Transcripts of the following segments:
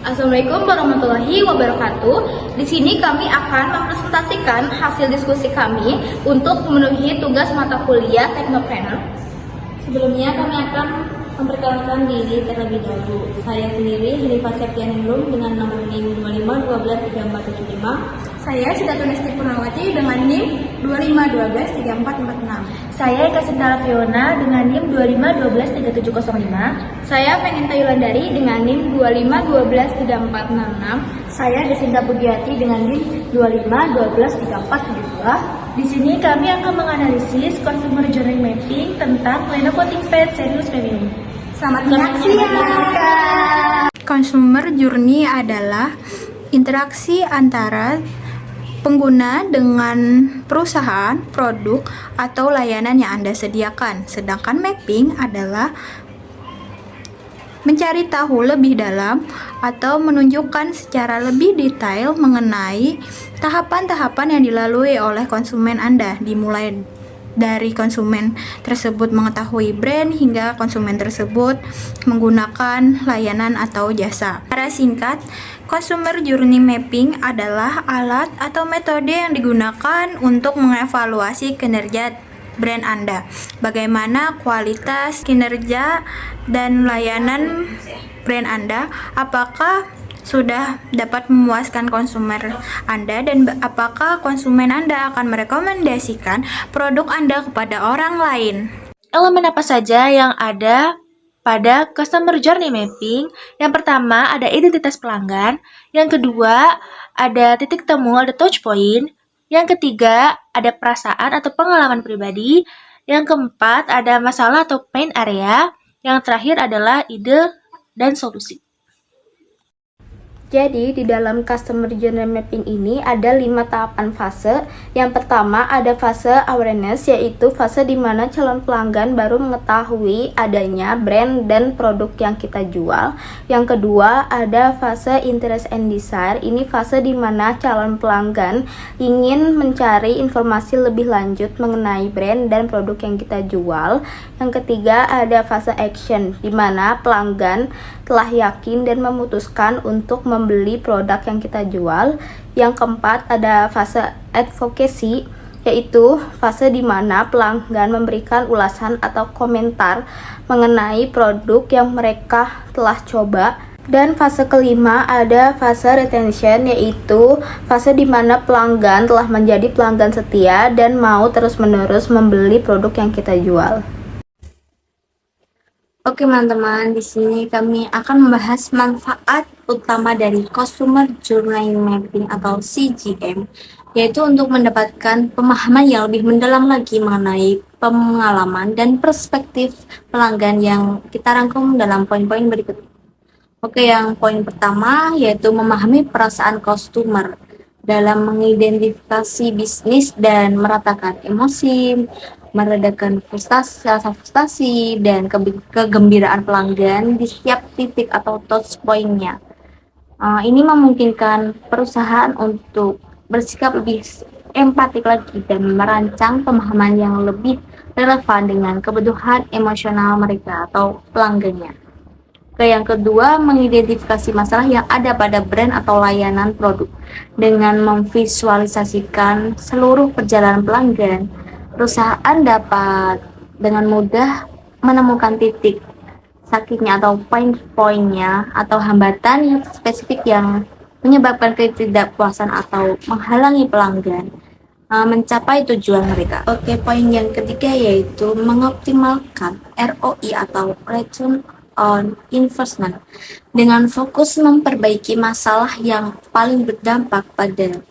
Assalamualaikum warahmatullahi wabarakatuh. Di sini kami akan mempresentasikan hasil diskusi kami untuk memenuhi tugas mata kuliah Teknopreneur. Sebelumnya kami akan memperkenalkan diri terlebih dahulu. Saya sendiri Hanifah Septianingrum dengan nomor NIM 25123475. Saya Sidatun Purnawati dengan NIM 25123446. Saya Eka Sintala Fiona dengan NIM 25123705. Saya Feninta Yulandari dengan NIM 25123466. Saya Desinta Bugiati dengan NIM 25123472. Di sini kami akan menganalisis Consumer Journey Mapping tentang Lenovo ThinkPad Serious Premium. Selamat menyaksikan. Consumer Journey adalah interaksi antara pengguna dengan perusahaan, produk, atau layanan yang Anda sediakan. Sedangkan mapping adalah mencari tahu lebih dalam atau menunjukkan secara lebih detail mengenai tahapan-tahapan yang dilalui oleh konsumen Anda, dimulai dari konsumen tersebut mengetahui brand hingga konsumen tersebut menggunakan layanan atau jasa. Secara singkat, Consumer Journey Mapping adalah alat atau metode yang digunakan untuk mengevaluasi kinerja brand Anda. Bagaimana kualitas, kinerja, dan layanan brand Anda, apakah sudah dapat memuaskan konsumen Anda, dan apakah konsumen Anda akan merekomendasikan produk Anda kepada orang lain. Elemen apa saja yang ada pada Customer Journey Mapping? Yang pertama ada identitas pelanggan, yang kedua ada titik temu, ada touch point, yang ketiga ada perasaan atau pengalaman pribadi, yang keempat ada masalah atau pain area, yang terakhir adalah ide dan solusi. Jadi, di dalam Customer Journey Mapping ini ada 5 tahapan fase. Yang pertama ada fase awareness, yaitu fase di mana calon pelanggan baru mengetahui adanya brand dan produk yang kita jual. Yang kedua ada fase interest and desire. Ini fase di mana calon pelanggan ingin mencari informasi lebih lanjut mengenai brand dan produk yang kita jual. Yang ketiga ada fase action, di mana pelanggan telah yakin dan memutuskan untuk membeli produk yang kita jual. Yang keempat ada fase advocacy, yaitu fase di mana pelanggan memberikan ulasan atau komentar mengenai produk yang mereka telah coba. Dan fase kelima ada fase retention, yaitu fase di mana pelanggan telah menjadi pelanggan setia dan mau terus-menerus membeli produk yang kita jual. Oke teman-teman, di sini kami akan membahas manfaat utama dari Consumer Journey Mapping atau CJM, yaitu untuk mendapatkan pemahaman yang lebih mendalam lagi mengenai pengalaman dan perspektif pelanggan yang kita rangkum dalam poin-poin berikut. Oke, yang poin pertama yaitu memahami perasaan customer dalam mengidentifikasi bisnis dan meratakan emosi, meredakan rasa frustasi dan kegembiraan pelanggan di setiap titik atau touch point-nya. Ini memungkinkan perusahaan untuk bersikap lebih empatik lagi dan merancang pemahaman yang lebih relevan dengan kebutuhan emosional mereka atau pelanggannya. Yang kedua, mengidentifikasi masalah yang ada pada brand atau layanan produk dengan memvisualisasikan seluruh perjalanan pelanggan. Perusahaan dapat dengan mudah menemukan titik sakitnya atau pain point-nya atau hambatan yang spesifik yang menyebabkan ketidakpuasan atau menghalangi pelanggan mencapai tujuan mereka. Oke, poin yang ketiga yaitu mengoptimalkan ROI atau Return on Investment dengan fokus memperbaiki masalah yang paling berdampak pada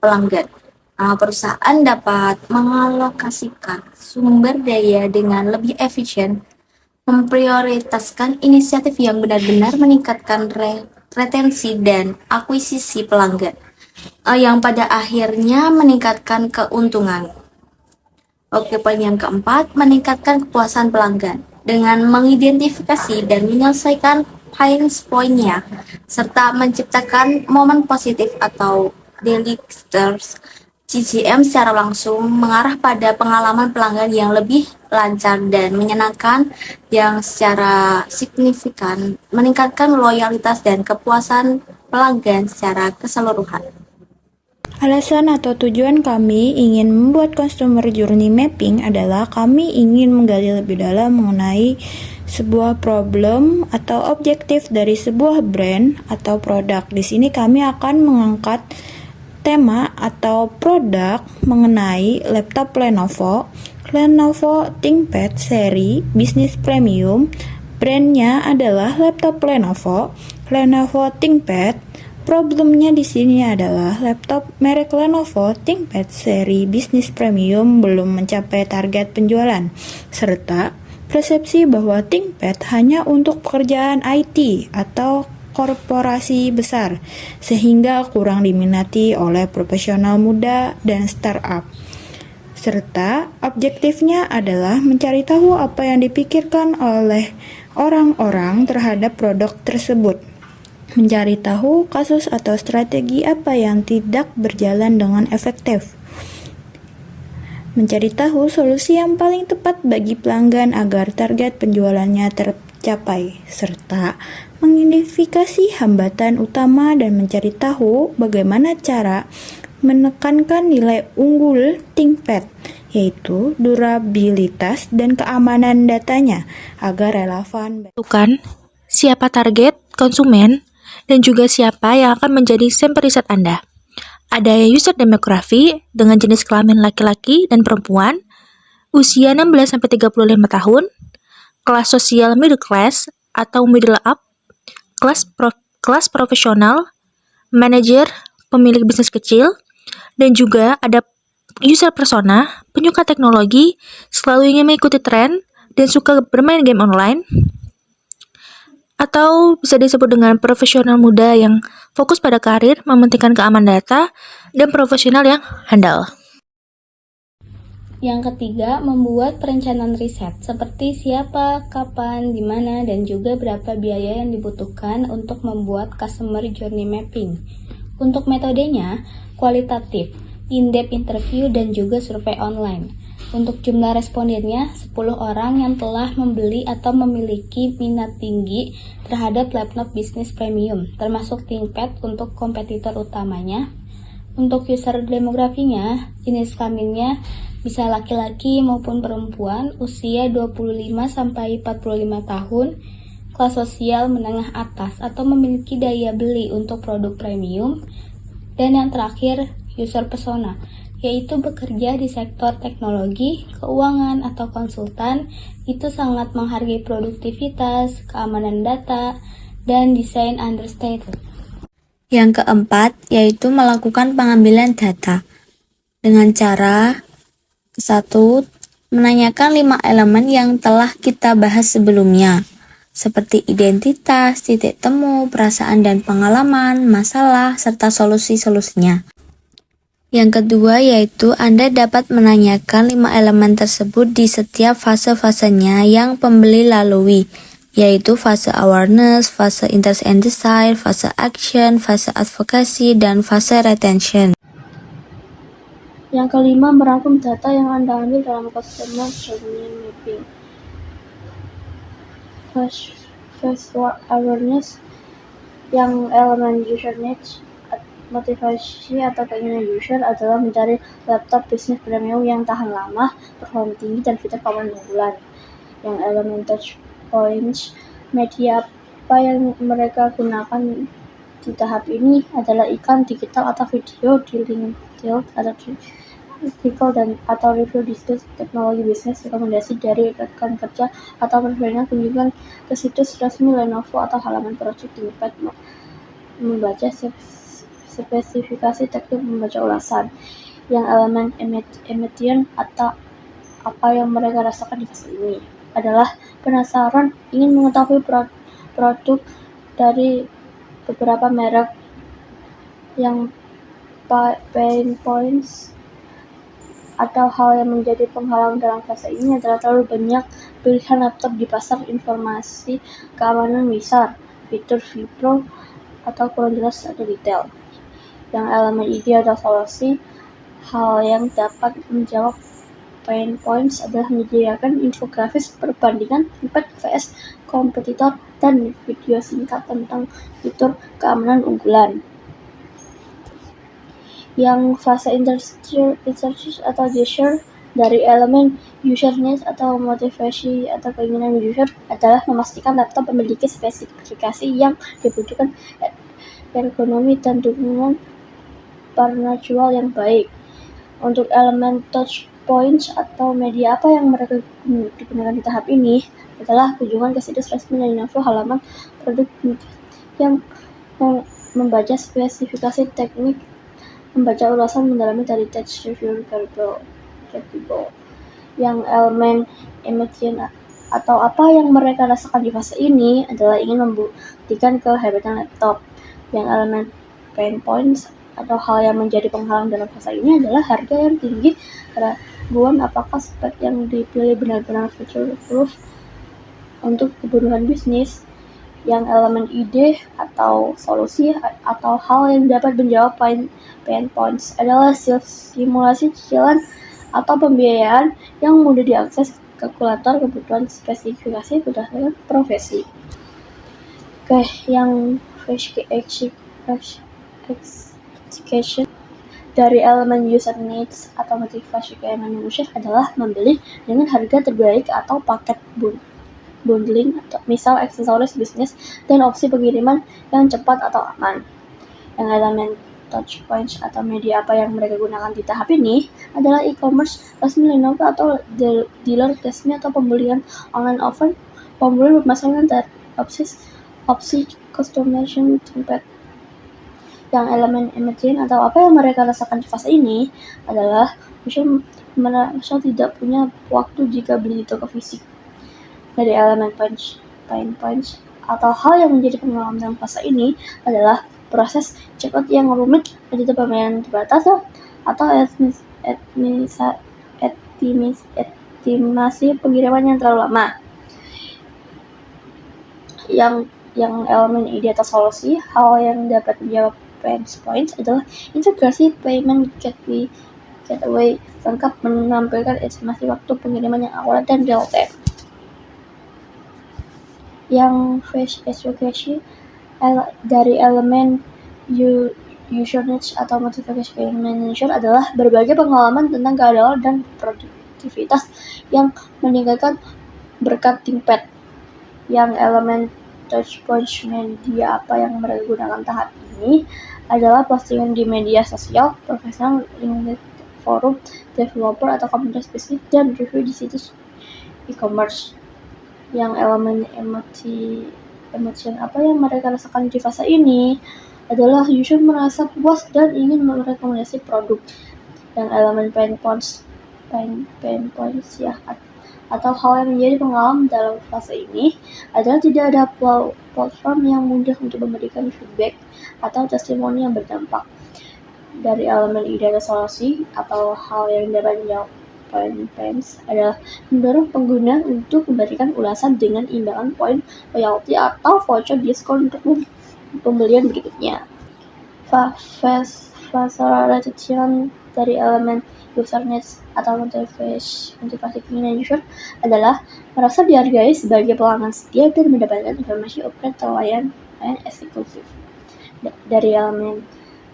pelanggan. Perusahaan dapat mengalokasikan sumber daya dengan lebih efisien, memprioritaskan inisiatif yang benar-benar meningkatkan retensi dan akuisisi pelanggan, yang pada akhirnya meningkatkan keuntungan. Oke, poin yang keempat, meningkatkan kepuasan pelanggan dengan mengidentifikasi dan menyelesaikan pain point-nya, serta menciptakan momen positif atau delictors CGM secara langsung mengarah pada pengalaman pelanggan yang lebih lancar dan menyenangkan yang secara signifikan meningkatkan loyalitas dan kepuasan pelanggan secara keseluruhan. Alasan atau tujuan kami ingin membuat Customer Journey Mapping adalah kami ingin menggali lebih dalam mengenai sebuah problem atau objektif dari sebuah brand atau produk. Di sini kami akan mengangkat tema atau produk mengenai laptop Lenovo ThinkPad seri bisnis premium. Brandnya adalah laptop Lenovo ThinkPad. Problemnya di sini adalah laptop merek Lenovo ThinkPad seri bisnis premium belum mencapai target penjualan, serta persepsi bahwa ThinkPad hanya untuk pekerjaan IT atau korporasi besar, sehingga kurang diminati oleh profesional muda dan startup. Serta objektifnya adalah mencari tahu apa yang dipikirkan oleh orang-orang terhadap produk tersebut. Mencari tahu kasus atau strategi apa yang tidak berjalan dengan efektif. Mencari tahu solusi yang paling tepat bagi pelanggan agar target penjualannya tercapai, serta mengidentifikasi hambatan utama dan mencari tahu bagaimana cara menekankan nilai unggul ThinkPad, yaitu durabilitas dan keamanan datanya agar relevan. Tentukan siapa target konsumen dan juga siapa yang akan menjadi sampel riset Anda. Ada user demografi dengan jenis kelamin laki-laki dan perempuan, usia 16-35 tahun, kelas sosial middle class atau middle up, kelas profesional, manajer, pemilik bisnis kecil, dan juga ada user persona, penyuka teknologi, selalu ingin mengikuti tren, dan suka bermain game online, atau bisa disebut dengan profesional muda yang fokus pada karir, mementingkan keamanan data, dan profesional yang handal. Yang ketiga, membuat perencanaan riset seperti siapa, kapan, di mana, dan juga berapa biaya yang dibutuhkan untuk membuat customer journey mapping. Untuk metodenya, kualitatif, in-depth interview, dan juga survei online. Untuk jumlah respondennya, 10 orang yang telah membeli atau memiliki minat tinggi terhadap laptop bisnis premium, termasuk ThinkPad untuk kompetitor utamanya. Untuk user demografinya, jenis kelaminnya bisa laki-laki maupun perempuan, usia 25-45 tahun, kelas sosial menengah atas atau memiliki daya beli untuk produk premium, dan yang terakhir, user persona, yaitu bekerja di sektor teknologi, keuangan, atau konsultan, itu sangat menghargai produktivitas, keamanan data, dan desain understated. Yang keempat, yaitu melakukan pengambilan data dengan cara 1. Menanyakan 5 elemen yang telah kita bahas sebelumnya, seperti identitas, titik temu, perasaan dan pengalaman, masalah, serta solusi-solusinya. Yang kedua, yaitu Anda dapat menanyakan 5 elemen tersebut di setiap fase-fasenya yang pembeli lalui, yaitu fase awareness, fase interest and desire, fase action, fase advocacy, dan fase retention. Yang kelima, merangkum data yang Anda ambil dalam customer journey mapping. First awareness, yang elemen user needs, motivasi atau keinginan user adalah mencari laptop bisnis premium yang tahan lama, performa tinggi, dan fitur keamanan unggulan. Yang elemen touch points, media apa yang mereka gunakan di tahap ini adalah iklan digital atau video di LinkedIn artikel atau review diskusi teknologi bisnis, rekomendasi dari rekan kerja, atau preferensinya kunjungan ke situs resmi Lenovo atau halaman project ThinkPad, membaca spesifikasi teknik, membaca ulasan. Yang elemen emotion atau apa yang mereka rasakan di fase ini adalah penasaran, ingin mengetahui produk dari beberapa merek. Yang pain points atau hal yang menjadi penghalang dalam fase ini adalah terlalu banyak pilihan laptop di pasar, informasi keamanan besar, fitur atau kurang jelas atau detail. Yang elemen ide atau solusi, Hal yang dapat menjawab pain points adalah menyediakan infografis perbandingan tempat vs kompetitor dan video singkat tentang fitur keamanan unggulan. Yang fase interstitial atau gesture dari elemen user needs atau motivasi atau keinginan user adalah memastikan laptop memiliki spesifikasi yang dibutuhkan, ergonomi dan dukungan pernajual yang baik. Untuk elemen touch points atau media apa yang mereka digunakan di tahap ini adalah kunjungan ke situs resmi dan info halaman produk yang membaca spesifikasi teknik, membaca ulasan mendalami dari text review capable. Yang elemen emotion atau apa yang mereka rasakan di fase ini adalah ingin membuktikan kehebatan laptop. Yang elemen pain points atau hal yang menjadi penghalang dalam fase ini adalah harga yang tinggi, keraguan apakah spek yang dipilih benar-benar future-proof untuk kebutuhan bisnis. Yang elemen ide atau solusi atau hal yang dapat menjawab pain points adalah simulasi cicilan atau pembiayaan yang mudah diakses, kalkulator kebutuhan spesifikasi berdasarkan profesi. Oke, yang execution dari elemen user needs atau motivasi keinginan user adalah membeli dengan harga terbaik atau paket bundling, atau misal aksesoris bisnis dan opsi pengiriman yang cepat atau aman. Yang elemen touch points atau media apa yang mereka gunakan di tahap ini adalah e-commerce resmi Lenovo atau dealer resmi atau pembelian online offline, pembelian bermasalah dan opsi customization template. Yang elemen emerging atau apa yang mereka rasakan di fase ini adalah merasa tidak punya waktu jika beli di toko fisik. Dari elemen pain points atau hal yang menjadi pengalaman dalam fase ini adalah proses checkout yang rumit, ada pembayaran terbatas, atau estimasi pengiriman yang terlalu lama. Yang elemen ide atau solusi, hal yang dapat menjawab pain points adalah integrasi payment gateway lengkap menampilkan estimasi waktu pengiriman yang akurat dan real time. Yang face education dari elemen user needs atau motivasi manager adalah berbagai pengalaman tentang keadaan dan produktivitas yang meningkatkan berkat ThinkPad. Yang elemen touch points media apa yang mereka gunakan tahap ini adalah postingan di media sosial, profesional, link forum, developer atau komunitas bisnis, dan review di situs e-commerce. Yang elemen emotion apa yang mereka rasakan di fase ini adalah user merasa puas dan ingin merekomendasi produk. Yang elemen pain points ya atau hal yang menjadi pengalaman dalam fase ini adalah tidak ada platform yang mudah untuk memberikan feedback atau testimoni yang berdampak. Dari elemen ide atau solusi atau hal yang dapat menjawab pain points adalah mendorong pengguna untuk memberikan ulasan dengan imbalan poin loyalty atau voucher diskon untuk pembelian berikutnya. Fase retention dari elemen user needs atau motivasi keinginan user adalah merasa dihargai sebagai pelanggan setia dan mendapatkan informasi upgrade atau layanan eksklusif. Dari elemen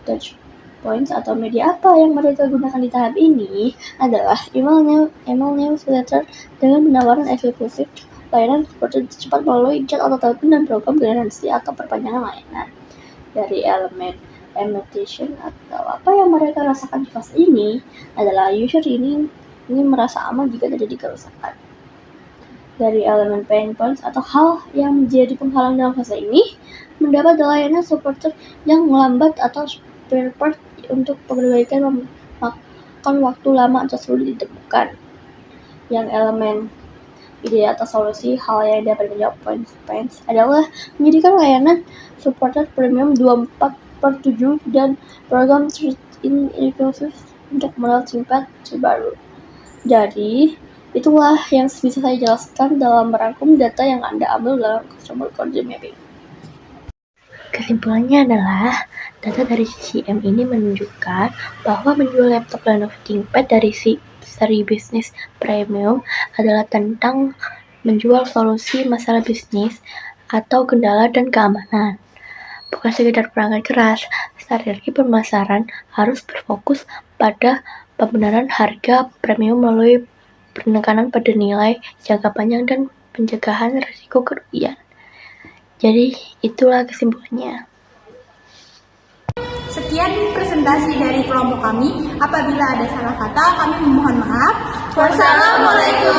touch points atau media apa yang mereka gunakan di tahap ini adalah email newsletter dengan penawaran eksklusif, layanan seperti cepat melalui chat atau telepon, dan program garansi atau perpanjangan layanan. Dari elemen emotion atau apa yang mereka rasakan di fase ini adalah user ini merasa aman jika terjadi kerusakan. Dari elemen pain points atau hal yang menjadi penghalang dalam fase ini mendapat layanan supporter yang melambat atau spare part untuk perbaikan memakan waktu lama atau sulit ditemukan. Yang elemen ide atau solusi, hal yang dapat menjawab points adalah menyediakan layanan supporter premium 24/7 dan program trade-in inclusive untuk model ThinkPad terbaru. Jadi, itulah yang bisa saya jelaskan dalam merangkum data yang Anda ambil dalam Customer Journey Mapping. Kesimpulannya adalah Data dari CCM ini menunjukkan bahwa menjual laptop Lenovo ThinkPad dari seri bisnis premium adalah tentang menjual solusi masalah bisnis atau kendala dan keamanan. Bukan sekedar perangkat keras, strategi pemasaran harus berfokus pada pembenaran harga premium melalui penekanan pada nilai jangka panjang dan pencegahan risiko kerugian. Jadi, itulah kesimpulannya. Sekian presentasi dari kelompok kami. Apabila ada salah kata, kami memohon maaf. Wassalamualaikum